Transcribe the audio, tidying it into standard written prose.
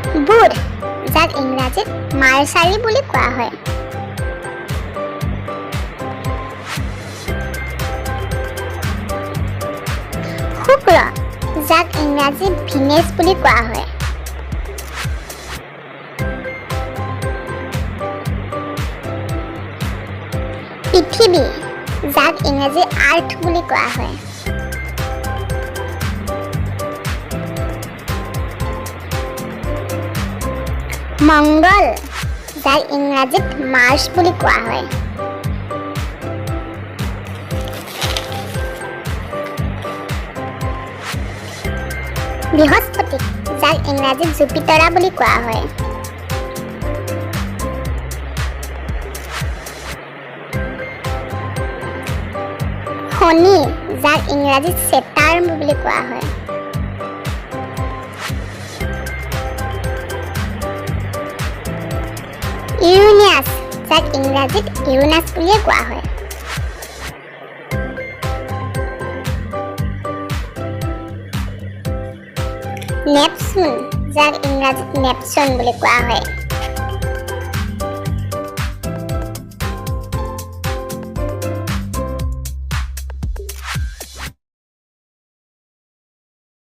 বুধ, যাক ইংৰাজীত মাৰ্চাৰী বুলি কোৱা হয়। শুক্ৰ, যাক ইংৰাজীত ভিনেছ বুলি কোৱা হয়। পৃথিৱী, যাক ইংৰাজী আৰ্থ বুলি কোৱা হয়। মংগল, যাক ইংৰাজীত মাৰ্চ বুলি কোৱা হয়। বৃহস্পতি, যাক ইংৰাজীত জুপিতৰা বুলি কোৱা হয়। শনি, যাক ইংৰাজীত চেটাৰ্ণ বুলি কোৱা হয়। ইউৰেনাছ, যাক ইংৰাজীত ইউৰেনাছ বুলিয়ে কোৱা হয়। নেপচুন, যাক ইংৰাজীত নেপচুন বুলি কোৱা হয়।